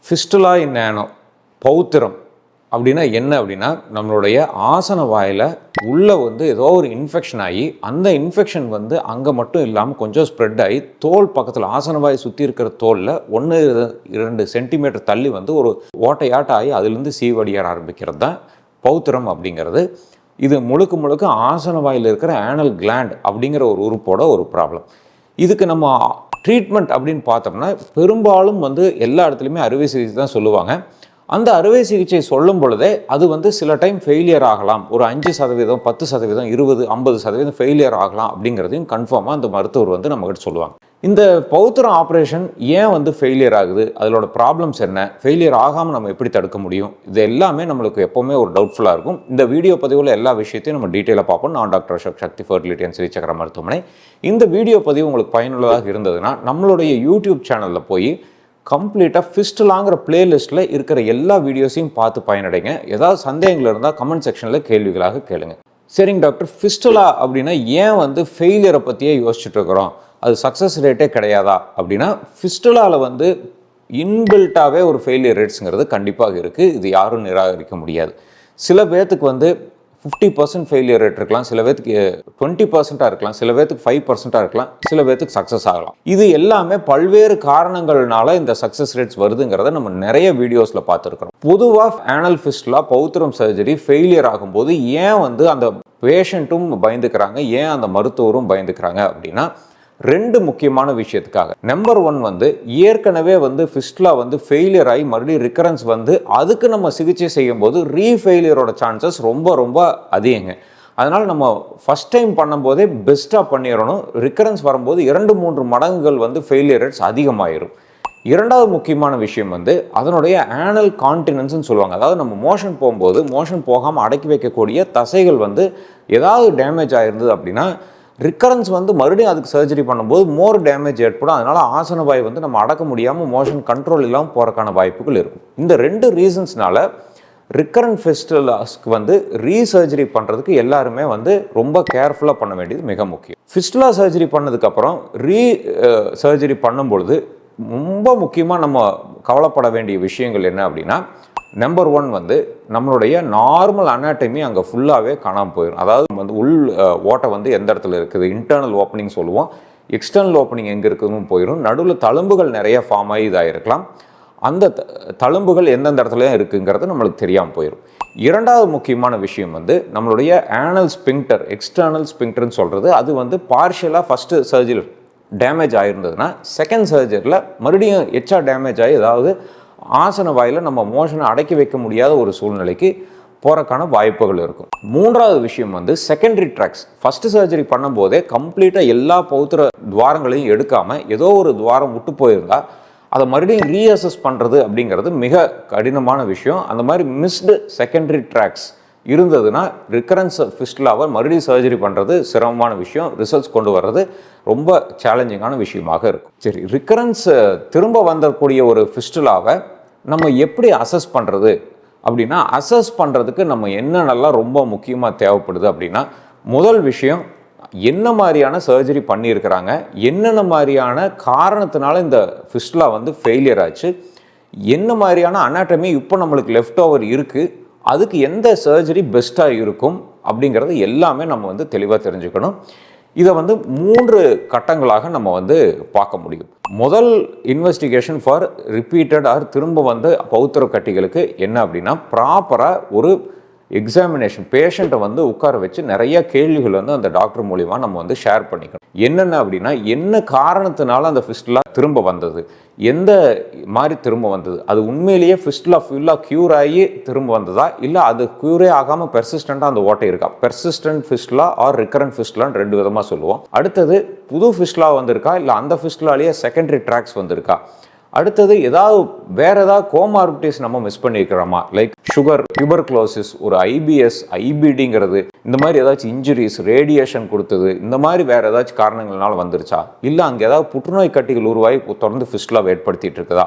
Fistula இன் ஆனோ, பௌத்திரம் அப்படின்னா என்ன அப்படின்னா, நம்மளுடைய ஆசன வாயில் உள்ளே வந்து ஏதோ ஒரு இன்ஃபெக்ஷன் ஆகி, அந்த இன்ஃபெக்ஷன் வந்து அங்கே மட்டும் இல்லாமல் கொஞ்சம் ஸ்ப்ரெட் ஆகி தோல் பக்கத்தில் ஆசன வாயை சுற்றி இருக்கிற தோலில் 1-2 சென்டிமீட்டர் தள்ளி வந்து ஒரு ஓட்டையாட்டம் ஆகி அதுலேருந்து சீவடியார ஆரம்பிக்கிறது தான் பௌத்திரம் அப்படிங்கிறது. இது முழுக்க முழுக்க ஆசன வாயில் இருக்கிற ஆனல் கிளாண்ட் அப்படிங்கிற ஒரு உறுப்போட ஒரு ப்ராப்ளம். இதுக்கு நம்ம ட்ரீட்மெண்ட் அப்படின்னு பார்த்தோம்னா பெரும்பாலும் வந்து எல்லா இடத்துலையுமே அறுவை சிகிச்சை தான் சொல்லுவாங்க. அந்த அறுவை சிகிச்சை சொல்லும் பொழுதே அது வந்து சில டைம் ஃபெயிலியர் ஆகலாம். ஒரு 5%, 10%, 20, 50% ஃபெயிலியர் ஆகலாம் அப்படிங்கிறதையும் கன்ஃபார்மாக அந்த மருத்துவர் வந்து நம்மகிட்ட சொல்லுவாங்க. இந்த பௌத்திரம் ஆப்ரேஷன் ஏன் வந்து ஃபெயிலியர் ஆகுது, அதோட ப்ராப்ளம்ஸ் என்ன, ஃபெயிலியர் ஆகாமல் நம்ம எப்படி தடுக்க முடியும், இது எல்லாமே நம்மளுக்கு எப்போவுமே ஒரு டவுட்ஃபுல்லாக இருக்கும். இந்த வீடியோ பதிவில் எல்லா விஷயத்தையும் நம்ம டீட்டெயிலாக பார்ப்போம். நான் doctor Ashok, Sakthi fertility and Srichakra மருத்துவமனை. இந்த வீடியோ பதிவு உங்களுக்கு பயனுள்ளதாக இருந்ததுன்னா நம்மளுடைய யூடியூப் சேனலில் போய் கம்ப்ளீட்டாக ஃபிஸ்டுலாங்கிற பிளேலிஸ்ட்டில் இருக்கிற எல்லா வீடியோஸையும் பார்த்து பயனடைங்க. ஏதாவது சந்தேகங்கள் இருந்தால் கமெண்ட் செக்ஷனில் கேள்விகளாக கேளுங்க. சரிங்க டாக்டர், ஃபிஸ்டுலா அப்படின்னா ஏன் வந்து ஃபெயிலியரை பற்றியே யோசிச்சுட்டு இருக்கிறோம், அது சக்ஸஸ் ரேட்டே கிடையாதா அப்படின்னா, ஃபிஸ்டுலாவில் வந்து இன்பில்ட்டாகவே ஒரு ஃபெயிலியர் ரேட்ஸுங்கிறது கண்டிப்பாக இருக்குது. இது யாரும் நிராகரிக்க முடியாது. சில பேர்த்துக்கு வந்து 50% ஃபெயிலியர் ரேட் இருக்கலாம், சில பேர்த்துக்கு 20% இருக்கலாம், சில பேர்த்துக்கு 5% இருக்கலாம், சில பேர்த்துக்கு சக்ஸஸ் ஆகலாம். இது எல்லாமே பல்வேறு காரணங்கள்னால இந்த சக்ஸஸ் ரேட்ஸ் வருதுங்கிறத நம்ம நிறைய வீடியோஸில் பார்த்துருக்கிறோம். பொதுவாக ஆனல் ஃபிஸ்டுலா பௌத்திரம் சர்ஜரி ஃபெயிலியர் ஆகும்போது ஏன் வந்து அந்த பேஷண்ட்டும் பயந்துக்கிறாங்க, ஏன் அந்த மருத்துவரும் பயந்துக்கிறாங்க அப்படின்னா 2 முக்கியமான விஷயத்துக்காக. நம்பர் 1 வந்து ஏற்கனவே வந்து ஃபிஸ்டுலா வந்து ஃபெயிலியர் ஆகி மறுபடியும் ரிக்கரன்ஸ் வந்து அதுக்கு நம்ம சிகிச்சை செய்யும் போது ரீஃபெயிலியரோட சான்சஸ் ரொம்ப அதிகங்க. அதனால் நம்ம ஃபஸ்ட் டைம் பண்ணும்போதே பெஸ்ட்டாக பண்ணிடணும். ரிக்கரன்ஸ் வரும்போது 2-3 மடங்குகள் வந்து ஃபெயிலியர் ரேட்ஸ் அதிகமாகிடும். இரண்டாவது முக்கியமான விஷயம் வந்து அதனுடைய ஆனல் கான்டினன்ஸ்னு சொல்லுவாங்க. அதாவது நம்ம மோஷன் போகும்போது மோஷன் போகாமல் அடக்கி வைக்கக்கூடிய தசைகள் வந்து ஏதாவது டேமேஜ் ஆகிருந்தது அப்படின்னா ரிக்கரன்ஸ் வந்து மறுபடியும் அதுக்கு சர்ஜரி பண்ணும்போது மோர் டேமேஜ் ஏற்படும். அதனால் ஆசன வாய் வந்து நம்ம அடக்க முடியாமல் மோஷன் கண்ட்ரோல் இல்லாமல் போகிறக்கான வாய்ப்புகள் இருக்கும். இந்த 2 ரீசன்ஸ்னால ரிக்கரண்ட் ஃபிஸ்டுலாஸ்க்கு வந்து ரீசர்ஜரி பண்ணுறதுக்கு எல்லாருமே வந்து ரொம்ப கேர்ஃபுல்லாக பண்ண வேண்டியது மிக முக்கியம். ஃபிஸ்டுலா சர்ஜரி பண்ணதுக்கப்புறம் சர்ஜரி பண்ணும்பொழுது ரொம்ப முக்கியமாக நம்ம கவலைப்பட வேண்டிய விஷயங்கள் என்ன அப்படின்னா, நம்பர் 1 வந்து நம்மளுடைய நார்மல் அனாட்டமி அங்கே ஃபுல்லாகவே காணாமல் போயிடும். அதாவது வந்து உள் ஓட்டை வந்து எந்த இடத்துல இருக்குது, இன்டர்னல் ஓப்பனிங் சொல்லுவோம், எக்ஸ்டர்னல் ஓப்பனிங் எங்கே இருக்குதுன்னு போயிடும். நடுவில் தழும்புகள் நிறைய ஃபார்ம் ஆகி இதாக இருக்கலாம். அந்த தழும்புகள் எந்தெந்த இடத்துல இருக்குங்கிறது நம்மளுக்கு தெரியாமல் போயிடும். இரண்டாவது முக்கியமான விஷயம் வந்து நம்மளுடைய ஆனல் ஸ்பிங்டர், எக்ஸ்டர்னல் ஸ்பிங்டர்னு சொல்கிறது, அது வந்து பார்ஷியலாக ஃபஸ்ட்டு சர்ஜரி டேமேஜ் ஆகிருந்ததுன்னா செகண்ட் சர்ஜரியில் மறுபடியும் எச்சா டேமேஜ் ஆகி ஏதாவது ஆசன வாயில் நம்ம மோஷனை அடக்கி வைக்க முடியாத ஒரு சூழ்நிலைக்கு போகிறக்கான வாய்ப்புகள் இருக்கும். மூன்றாவது விஷயம் வந்து செகண்டரி ட்ராக்ஸ். ஃபஸ்ட்டு சர்ஜரி பண்ணும்போதே கம்ப்ளீட்டாக எல்லா பௌத்திர துவாரங்களையும் எடுக்காமல் ஏதோ ஒரு துவாரம் விட்டு போயிருந்தால் அதை மறுபடியும் ரீஅசஸ் பண்ணுறது அப்படிங்கிறது மிக கடினமான விஷயம். அந்த மாதிரி மிஸ்டு செகண்டரி ட்ராக்ஸ் இருந்ததுன்னா ரிக்கரன்ஸ் ஃபிஸ்டுலாவை மறுபடியும் சர்ஜரி பண்ணுறது சிரமமான விஷயம், ரிசல்ட்ஸ் கொண்டு வர்றது ரொம்ப சேலஞ்சிங்கான விஷயமாக இருக்கும். சரி, ரிக்கரன்ஸ் திரும்ப வந்தக்கூடிய ஒரு ஃபிஸ்டுலாவை நம்ம எப்படி அசஸ் பண்ணுறது அப்படின்னா, அசஸ் பண்ணுறதுக்கு நம்ம என்னென்னலாம் ரொம்ப முக்கியமாக தேவைப்படுது அப்படின்னா, முதல் விஷயம் என்ன மாதிரியான சர்ஜரி பண்ணியிருக்கிறாங்க, என்னென்ன மாதிரியான காரணத்தினால இந்த ஃபிஸ்டுலா வந்து ஃபெயிலியர் ஆச்சு, என்ன மாதிரியான அனாட்டமி இப்போ நம்மளுக்கு லெஃப்ட் ஓவர் இருக்குது, அதுக்கு எந்த சர்ஜரி பெஸ்ட்டாக இருக்கும் அப்படிங்கிறது எல்லாமே நம்ம வந்து தெளிவாக தெரிஞ்சுக்கணும். இதை வந்து 3 கட்டங்களாக நம்ம வந்து பார்க்க முடியும். முதல் இன்வெஸ்டிகேஷன் ஃபார் ரிப்பீட்டட் ஆர் திரும்ப வந்து பௌத்திர கட்டிகளுக்கு என்ன அப்படின்னா, ப்ராப்பராக ஒரு எக்ஸாமினேஷன், பேஷண்ட்டை வந்து உட்கார வச்சு நிறைய கேள்விகள் வந்து அந்த டாக்டர் மூலிமா நம்ம வந்து ஷேர் பண்ணிக்கணும். என்னென்ன அப்படின்னா, என்ன காரணத்தினால அந்த ஃபிஸ்டுலா திரும்ப வந்தது, எந்த மாதிரி திரும்ப வந்தது, அது உண்மையிலேயே ஃபிஸ்டுலா ஃபுல்லாக க்யூர் ஆகி திரும்ப வந்ததா, இல்லை அது க்யூரே ஆகாமல் பெர்சிஸ்டண்ட்டாக அந்த ஓட்டை இருக்கா. பெர்சிஸ்டன்ட் ஃபிஸ்டுலா ஆர் ரிக்கரண்ட் ஃபிஸ்டுலான்னு 2 விதமாக சொல்லுவோம். அடுத்தது புது ஃபிஸ்டுலா வந்திருக்கா, இல்லை அந்த ஃபிஸ்டுலாலேயே செகண்டரி ட்ராக்ஸ் வந்திருக்கா. அடுத்தது வேற ஏதாவது கோமார்பிட்டிஸ் நம்ம மிஸ் பண்ணியிருக்கிறோமா, லைக் சுகர், டியூபர்குலோசிஸ், ஒரு ஐபிஎஸ், ஐபிடிங்கிறது, இந்த மாதிரி ஏதாச்சும் இன்ஜுரிஸ், ரேடியேஷன் கொடுத்தது, இந்த மாதிரி வேற ஏதாச்சும் காரணங்கள்னால வந்துருச்சா, இல்லை அங்கே ஏதாவது புற்றுநோய் கட்டிகள் உருவாகி தொடர்ந்து ஃபிஸ்டுலாவை ஏற்படுத்திட்டு இருக்குதா,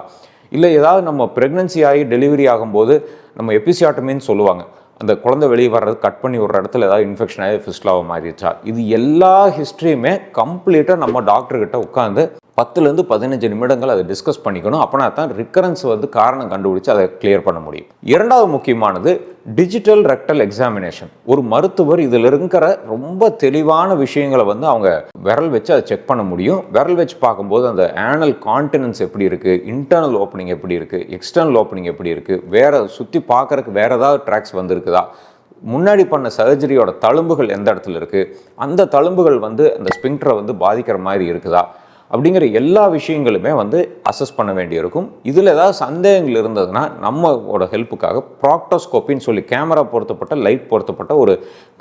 இல்லை ஏதாவது நம்ம ப்ரெக்னன்சி ஆகி டெலிவரி ஆகும்போது நம்ம எபிசியாட்டமின்னு சொல்லுவாங்க, அந்த குழந்தை வெளியே வர்றது கட் பண்ணி ஒரு இடத்துல ஏதாவது இன்ஃபெக்ஷன் ஆகி ஃபிஸ்டுலாவை மாறிடுச்சா. இது எல்லா ஹிஸ்ட்ரியுமே கம்ப்ளீட்டாக நம்ம டாக்டர்கிட்ட உட்காந்து 10லேருந்து 15 நிமிடங்கள் அதை டிஸ்கஸ் பண்ணிக்கணும். அப்போனா தான் ரிக்கரன்ஸ் வந்து காரணம் கண்டுபிடிச்சு அதை கிளியர் பண்ண முடியும். இரண்டாவது முக்கியமானது டிஜிட்டல் ரெக்டல் எக்ஸாமினேஷன். ஒரு மருத்துவர் இதில் இருக்கிற ரொம்ப தெளிவான விஷயங்களை வந்து அவங்க விரல் வச்சு அதை செக் பண்ண முடியும். விரல் வச்சு பார்க்கும்போது அந்த ஆனல் கான்டினன்ஸ் எப்படி இருக்குது, இன்டர்னல் ஓப்பனிங் எப்படி இருக்குது, எக்ஸ்டர்னல் ஓப்பனிங் எப்படி இருக்குது, வேறு சுற்றி பார்க்குறதுக்கு வேறு ஏதாவது ட்ராக்ஸ் வந்துருக்குதா, முன்னாடி பண்ண சர்ஜரியோட தழும்புகள் எந்த இடத்துல இருக்குது, அந்த தழும்புகள் வந்து அந்த ஸ்பிங்க்டரை வந்து பாதிக்கிற மாதிரி இருக்குதா அப்படிங்கிற எல்லா விஷயங்களுமே வந்து அசஸ் பண்ண வேண்டியிருக்கும். இதில் ஏதாவது சந்தேகங்கள் இருந்ததுன்னா நம்மளோட ஹெல்ப்புக்காக ப்ராக்டோஸ்கோப்பின்னு சொல்லி கேமரா பொருத்தப்பட்ட லைட் பொருத்தப்பட்ட ஒரு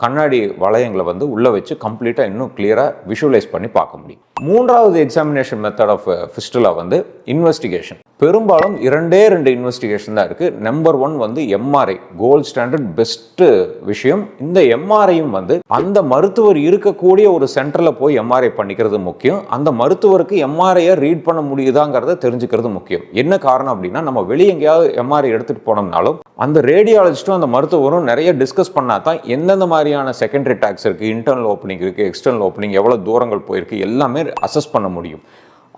கண்ணாடி வளையங்களை வந்து உள்ளே வச்சு கம்ப்ளீட்டாக இன்னும் கிளியராக விஷுவலைஸ் பண்ணி பார்க்க முடியும். மூன்றாவது எக்ஸாமினேஷன் மெத்தட் ஆஃப் ஃபிஸ்டுலா வந்து இன்வெஸ்டிகேஷன். பெரும்பாலும் 2 இன்வெஸ்டிகேஷன் தான் இருக்குது. நம்பர் 1 வந்து எம்ஆர்ஐ, கோல்ட் ஸ்டாண்டர்ட் பெஸ்ட்டு விஷயம். இந்த எம்ஆர்ஐயும் வந்து அந்த மருத்துவர் இருக்கக்கூடிய ஒரு சென்டரில் போய் எம்ஆர்ஐ பண்ணிக்கிறது முக்கியம். அந்த மருத்துவருக்கு எம்ஆர்ஐயை ரீட் பண்ண முடியுதாங்கிறத தெரிஞ்சுக்கிறது முக்கியம். என்ன காரணம் அப்படின்னா, நம்ம வெளியே எங்கேயாவது எம்ஆர்ஐ எடுத்துகிட்டு போனோம்னாலும் அந்த ரேடியாலஜிஸ்ட்டும் அந்த மருத்துவரும் நிறைய டிஸ்கஸ் பண்ணால் தான் எந்தெந்த மாதிரியான செகண்டரி டாக்ஸ் இருக்குது, இன்டர்னல் ஓப்பனிங் இருக்குது, எக்ஸ்டர்னல் ஓப்பனிங் எவ்வளோ தூரங்கள் போயிருக்கு எல்லாமே அசஸ் பண்ண முடியும்.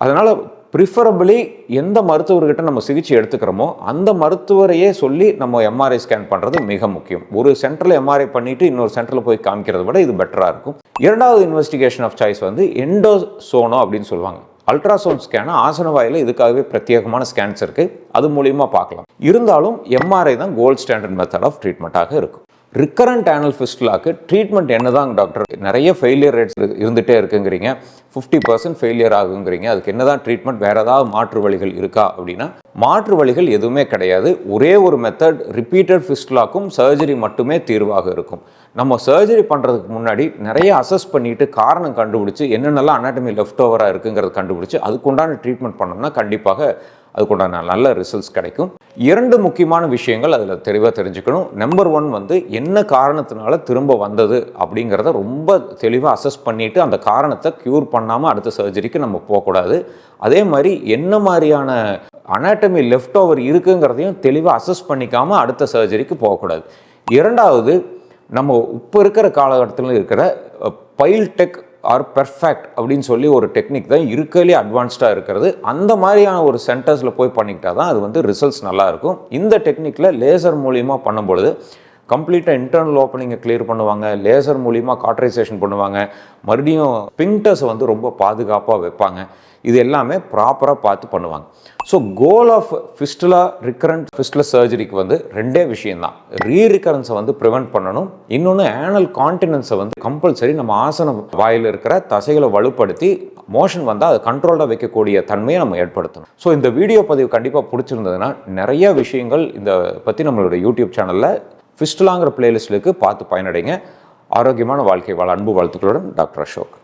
அதனால் ப்ரிஃபரபிளி எந்த மருத்துவர்கிட்ட நம்ம சிகிச்சை எடுத்துக்கிறோமோ அந்த மருத்துவரையே சொல்லி நம்ம எம்ஆர்ஐ ஸ்கேன் பண்ணுறது மிக முக்கியம். ஒரு சென்டரில் எம்ஆர்ஐ பண்ணிவிட்டு இன்னொரு சென்டரில் போய் காமிக்கிறத விட இது பெட்டராக இருக்கும். இரண்டாவது இன்வெஸ்டிகேஷன் ஆஃப் சாய்ஸ் வந்து எண்டோசோனோ அப்படின்னு சொல்லுவாங்க. அல்ட்ராசவுண்ட் ஸ்கேனை ஆசன வாயில் இதுக்காகவே பிரத்யேகமான ஸ்கேன்ஸ் இருக்குது, அது மூலியமாக பார்க்கலாம். இருந்தாலும் எம்ஆர்ஐ தான் கோல்ட் ஸ்டாண்டர்ட் மெத்தட் ஆஃப் ட்ரீட்மெண்ட்டாக இருக்கும். ரிக்கரண்ட் ஆனல் ஃபிஸ்டுலாக்கு ட்ரீட்மெண்ட் என்னதான் டாக்டர், நிறைய ஃபெயிலியர் ரேட்ஸ் இருந்துகிட்டே இருக்குங்கிறீங்க, 50% ஃபெயிலியர் ஆகுங்கிறீங்க, அதுக்கு என்னதான் ட்ரீட்மெண்ட், வேறு ஏதாவது மாற்று வழிகள் இருக்கா அப்படின்னா மாற்று வழிகள் எதுவுமே கிடையாது. ஒரே ஒரு மெத்தட் ரிப்பீட்டட் ஃபிஸ்டுலாக்கும் சர்ஜரி மட்டுமே தீர்வாக இருக்கும். நம்ம சர்ஜரி பண்ணுறதுக்கு முன்னாடி நிறைய அசஸ் பண்ணிவிட்டு காரணம் கண்டுபிடிச்சி என்னென்னலாம் அனாட்டமி லெஃப்ட் ஓவராக இருக்குங்கிறத கண்டுபிடிச்சி அதுக்குண்டான ட்ரீட்மெண்ட் பண்ணோம்னா கண்டிப்பாக அதுக்குண்டான நல்ல ரிசல்ட்ஸ் கிடைக்கும். 2 முக்கியமான விஷயங்கள் அதில் தெளிவாக தெரிஞ்சுக்கணும். நம்பர் 1 வந்து என்ன காரணத்தினால திரும்ப வந்தது அப்படிங்கிறத ரொம்ப தெளிவாக அசஸ் பண்ணிவிட்டு அந்த காரணத்தை க்யூர் பண்ணாமல் அடுத்த சர்ஜரிக்கு நம்ம போகக்கூடாது. அதே மாதிரி என்ன மாதிரியான அனாட்டமி லெஃப்ட் ஓவர் இருக்குங்கிறதையும் தெளிவாக அசஸ் பண்ணிக்காமல் அடுத்த சர்ஜரிக்கு போகக்கூடாது. இரண்டாவது, நம்ம இப்போ இருக்கிற காலகட்டத்தில் இருக்கிற பைல் டெக் ஆர் பெர்ஃபெக்ட் அப்படின்னு சொல்லி ஒரு டெக்னிக் தான் இருக்கிறதுலே அட்வான்ஸ்டாக இருக்கிறது. அந்த மாதிரியான ஒரு சென்டர்ஸில் போய் பண்ணிக்கிட்டால் தான் அது வந்து ரிசல்ட்ஸ் நல்லாயிருக்கும். இந்த டெக்னிக்கில் லேசர் மூலியமாக பண்ணும்பொழுது கம்ப்ளீட்டாக இன்டர்னல் ஓப்பனிங்கை கிளியர் பண்ணுவாங்க, லேசர் மூலியமாக காட்ரைசேஷன் பண்ணுவாங்க, மறுபடியும் பிங்க்டர்ஸை வந்து ரொம்ப பாதுகாப்பாக வைப்பாங்க. இது எல்லாமே ப்ராப்பராக பார்த்து பண்ணுவாங்க. So goal of fistula recurrent fistula சர்ஜரிக்கு வந்து 2 விஷயம்தான். ரீரிக்கரன்ஸை வந்து ப்ரிவெண்ட் பண்ணணும், இன்னொன்று ஆனல் கான்டினன்ஸை வந்து கம்பல்சரி நம்ம ஆசன வாயில் இருக்கிற தசைகளை வலுப்படுத்தி மோஷன் வந்தால் அதை கண்ட்ரோலாக வைக்கக்கூடிய தன்மையை நம்ம ஏற்படுத்தணும். ஸோ இந்த வீடியோ பதிவு கண்டிப்பாக பிடிச்சிருந்ததுன்னா நிறைய விஷயங்கள் இந்த பற்றி நம்மளோட யூடியூப் சேனலில் ஃபிஸ்டுலாங்கிற பிளேலிஸ்ட்டுக்கு பார்த்து பயனடைங்க. ஆரோக்கியமான வாழ்க்கை வாழ அன்பு வாழ்த்துக்களுடன் டாக்டர் அசோக்.